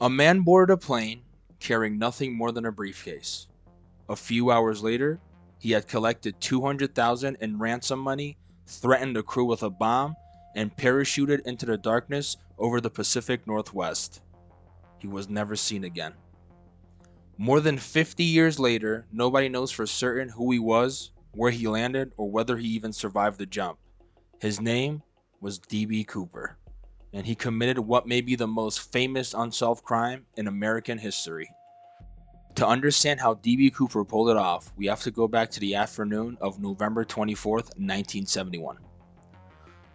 A man boarded a plane carrying nothing more than a briefcase. A few hours later, he had collected 200,000 in ransom money, threatened the crew with a bomb, and parachuted into the darkness over the Pacific Northwest. He was never seen again. More than 50 years later, nobody knows for certain who he was, where he landed, or whether he even survived the jump. His name was D.B. Cooper, and he committed what may be the most famous unsolved crime in American history. To understand how D.B. Cooper pulled it off, we have to go back to the afternoon of November 24th, 1971.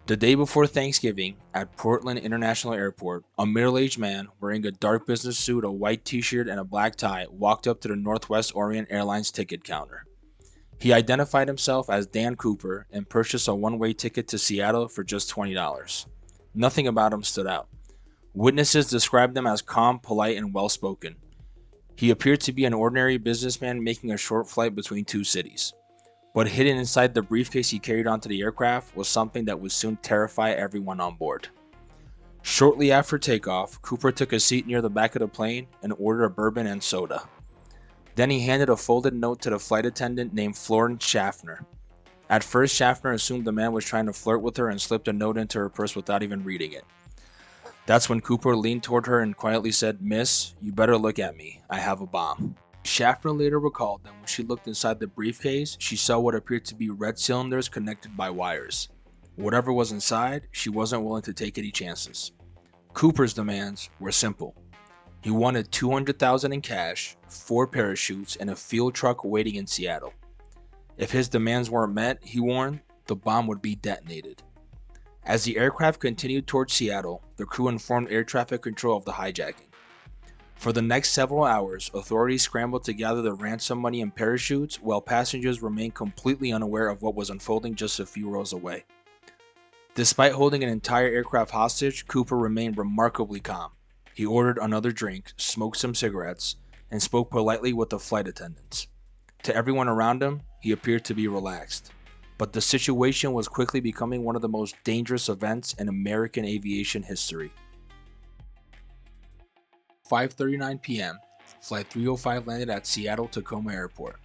The day before Thanksgiving, at Portland International Airport, a middle-aged man wearing a dark business suit, a white t-shirt, and a black tie walked up to the Northwest Orient Airlines ticket counter. He identified himself as Dan Cooper and purchased a one-way ticket to Seattle for just $20. Nothing about him stood out. Witnesses described him as calm, polite, and well-spoken. He appeared to be an ordinary businessman making a short flight between two cities. But hidden inside the briefcase he carried onto the aircraft was something that would soon terrify everyone on board. Shortly after takeoff, Cooper took a seat near the back of the plane and ordered a bourbon and soda. Then he handed a folded note to the flight attendant named Florence Schaffner. At first, Schaffner assumed the man was trying to flirt with her and slipped a note into her purse without even reading it. That's when Cooper leaned toward her and quietly said, "Miss, you better look at me. I have a bomb." Schaffner later recalled that when she looked inside the briefcase, she saw what appeared to be red cylinders connected by wires. Whatever was inside, she wasn't willing to take any chances. Cooper's demands were simple. He wanted 200,000 in cash, 4 parachutes, and a field truck waiting in Seattle. If his demands weren't met, he warned, the bomb would be detonated. As the aircraft continued towards Seattle, the crew informed air traffic control of the hijacking. For the next several hours, authorities scrambled to gather the ransom money and parachutes, while passengers remained completely unaware of what was unfolding just a few rows away. Despite holding an entire aircraft hostage, Cooper remained remarkably calm. He ordered another drink, smoked some cigarettes, and spoke politely with the flight attendants. To everyone around him, he appeared to be relaxed. But the situation was quickly becoming one of the most dangerous events in American aviation history. 5:39 p.m., Flight 305 landed at Seattle-Tacoma Airport.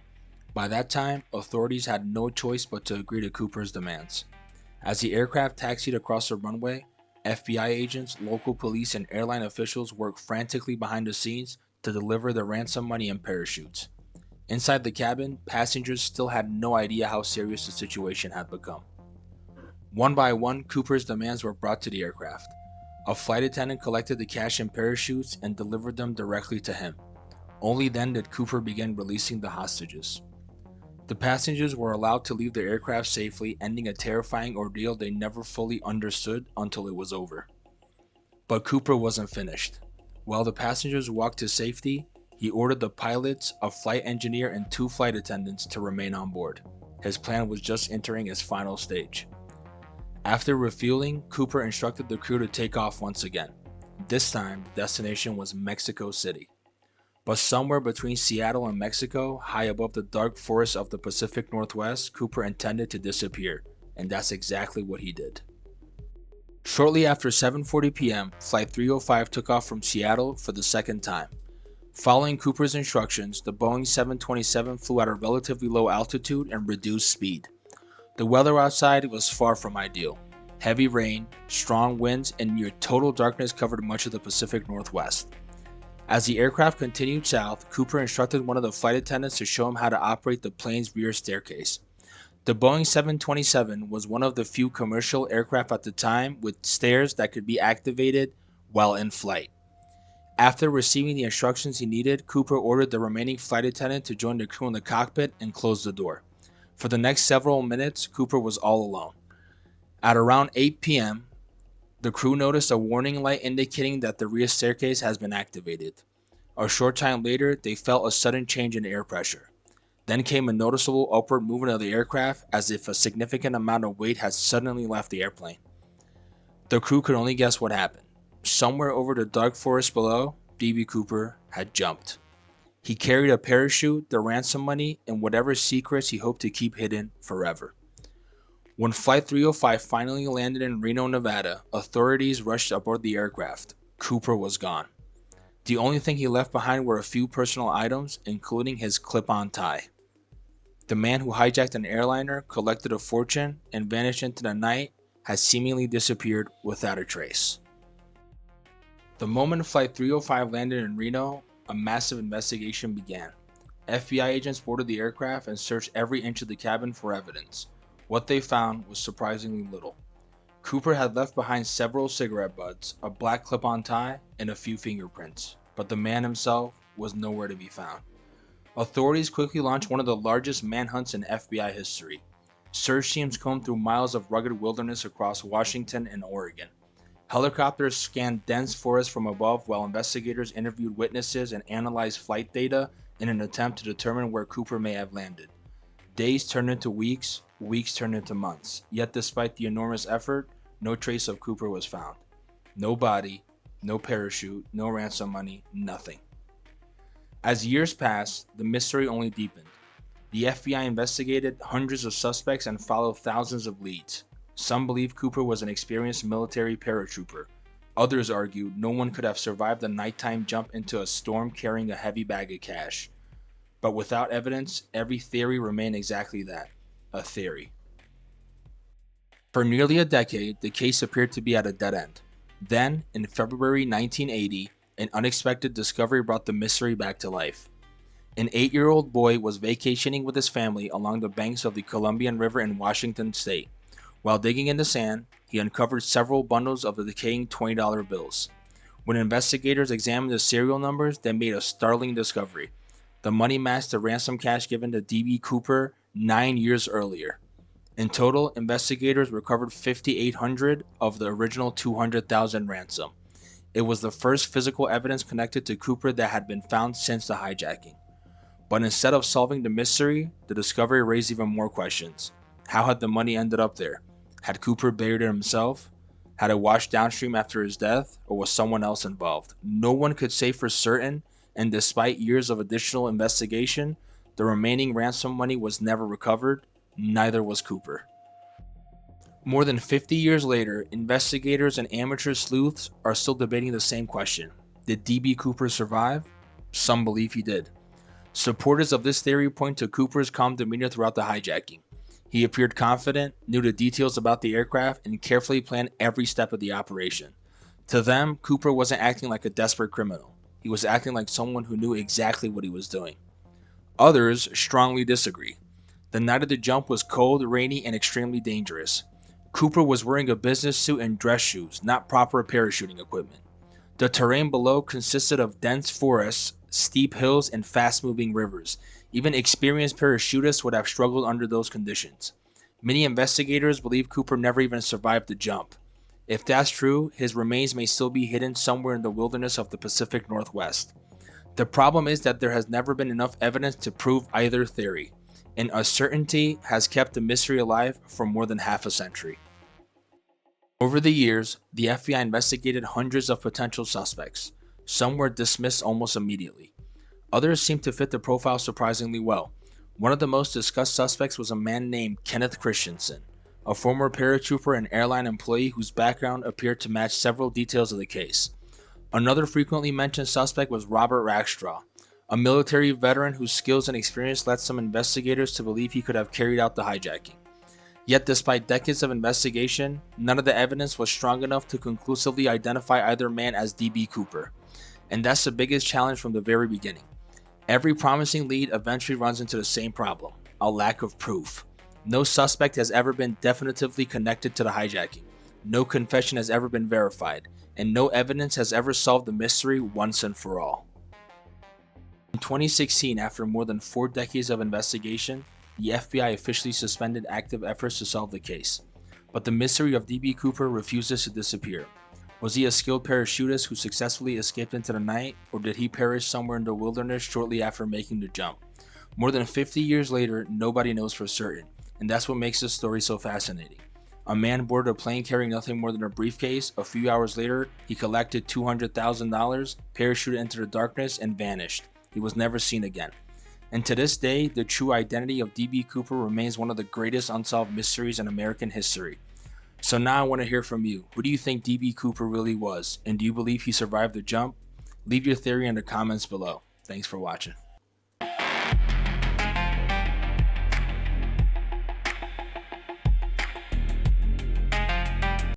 By that time, authorities had no choice but to agree to Cooper's demands. As the aircraft taxied across the runway, FBI agents, local police, and airline officials worked frantically behind the scenes to deliver the ransom money and parachutes. Inside the cabin, passengers still had no idea how serious the situation had become. One by one, Cooper's demands were brought to the aircraft. A flight attendant collected the cash and parachutes and delivered them directly to him. Only then did Cooper begin releasing the hostages. The passengers were allowed to leave the aircraft safely, ending a terrifying ordeal they never fully understood until it was over. But Cooper wasn't finished. While the passengers walked to safety, he ordered the pilots, a flight engineer, and 2 flight attendants to remain on board. His plan was just entering its final stage. After refueling, Cooper instructed the crew to take off once again. This time, the destination was Mexico City. But somewhere between Seattle and Mexico, high above the dark forests of the Pacific Northwest, Cooper intended to disappear, and that's exactly what he did. Shortly after 7:40 p.m., Flight 305 took off from Seattle for the second time. Following Cooper's instructions, the Boeing 727 flew at a relatively low altitude and reduced speed. The weather outside was far from ideal. Heavy rain, strong winds, and near total darkness covered much of the Pacific Northwest. As the aircraft continued south, Cooper instructed one of the flight attendants to show him how to operate the plane's rear staircase. The Boeing 727 was one of the few commercial aircraft at the time with stairs that could be activated while in flight. After receiving the instructions he needed, Cooper ordered the remaining flight attendant to join the crew in the cockpit and close the door. For the next several minutes, Cooper was all alone. At around 8 p.m., the crew noticed a warning light indicating that the rear staircase has been activated. A short time later, they felt a sudden change in air pressure. Then came a noticeable upward movement of the aircraft as if a significant amount of weight had suddenly left the airplane. The crew could only guess what happened. Somewhere over the dark forest below, D.B. Cooper had jumped. He carried a parachute, the ransom money, and whatever secrets he hoped to keep hidden forever. When Flight 305 finally landed in Reno, Nevada, authorities rushed aboard the aircraft. Cooper was gone. The only thing he left behind were a few personal items, including his clip-on tie. The man who hijacked an airliner, collected a fortune, and vanished into the night has seemingly disappeared without a trace. The moment Flight 305 landed in Reno, a massive investigation began. FBI agents boarded the aircraft and searched every inch of the cabin for evidence. What they found was surprisingly little. Cooper had left behind several cigarette butts, a black clip-on tie, and a few fingerprints, but the man himself was nowhere to be found. Authorities quickly launched one of the largest manhunts in FBI history. Search teams combed through miles of rugged wilderness across Washington and Oregon. Helicopters scanned dense forests from above while investigators interviewed witnesses and analyzed flight data in an attempt to determine where Cooper may have landed. Days turned into weeks, weeks turned into months, yet despite the enormous effort, no trace of Cooper was found. No body, no parachute, no ransom money, nothing. As years passed, the mystery only deepened. The FBI investigated hundreds of suspects and followed thousands of leads. Some believed Cooper was an experienced military paratrooper. Others argued no one could have survived a nighttime jump into a storm carrying a heavy bag of cash. But without evidence, every theory remained exactly that, a theory. For nearly a decade, the case appeared to be at a dead end. Then, in February 1980, an unexpected discovery brought the mystery back to life. An 8-year-old boy was vacationing with his family along the banks of the Columbia River in Washington state. While digging in the sand, he uncovered several bundles of the decaying $20 bills. When investigators examined the serial numbers, they made a startling discovery. The money matched the ransom cash given to D.B. Cooper 9 years earlier. In total, investigators recovered 5,800 of the original 200,000 ransom. It was the first physical evidence connected to Cooper that had been found since the hijacking. But instead of solving the mystery, the discovery raised even more questions. How had the money ended up there? Had Cooper buried it himself? Had it washed downstream after his death? Or was someone else involved? No one could say for certain, and despite years of additional investigation, the remaining ransom money was never recovered. Neither was Cooper. More than 50 years later, investigators and amateur sleuths are still debating the same question. Did D.B. Cooper survive? Some believe he did. Supporters of this theory point to Cooper's calm demeanor throughout the hijacking. He appeared confident, knew the details about the aircraft, and carefully planned every step of the operation. To them, Cooper wasn't acting like a desperate criminal. He was acting like someone who knew exactly what he was doing. Others strongly disagree. The night of the jump was cold, rainy, and extremely dangerous. Cooper was wearing a business suit and dress shoes, not proper parachuting equipment. The terrain below consisted of dense forests, steep hills, and fast-moving rivers. Even experienced parachutists would have struggled under those conditions. Many investigators believe Cooper never even survived the jump. If that's true, his remains may still be hidden somewhere in the wilderness of the Pacific Northwest. The problem is that there has never been enough evidence to prove either theory, and uncertainty has kept the mystery alive for more than half a century. Over the years, the FBI investigated hundreds of potential suspects. Some were dismissed almost immediately. Others seemed to fit the profile surprisingly well. One of the most discussed suspects was a man named Kenneth Christensen, a former paratrooper and airline employee whose background appeared to match several details of the case. Another frequently mentioned suspect was Robert Rackstraw, a military veteran whose skills and experience led some investigators to believe he could have carried out the hijacking. Yet despite decades of investigation, none of the evidence was strong enough to conclusively identify either man as D.B. Cooper. And that's the biggest challenge from the very beginning. Every promising lead eventually runs into the same problem, a lack of proof. No suspect has ever been definitively connected to the hijacking. No confession has ever been verified, and no evidence has ever solved the mystery once and for all. In 2016, after more than 4 decades of investigation, the FBI officially suspended active efforts to solve the case. But the mystery of D.B. Cooper refuses to disappear. Was he a skilled parachutist who successfully escaped into the night, or did he perish somewhere in the wilderness shortly after making the jump? More than 50 years later, nobody knows for certain, and that's what makes this story so fascinating. A man boarded a plane carrying nothing more than a briefcase. A few hours later, he collected $200,000, parachuted into the darkness, and vanished. He was never seen again. And to this day, the true identity of D.B. Cooper remains one of the greatest unsolved mysteries in American history. So now I want to hear from you. Who do you think D.B. Cooper really was? And do you believe he survived the jump? Leave your theory in the comments below. Thanks for watching.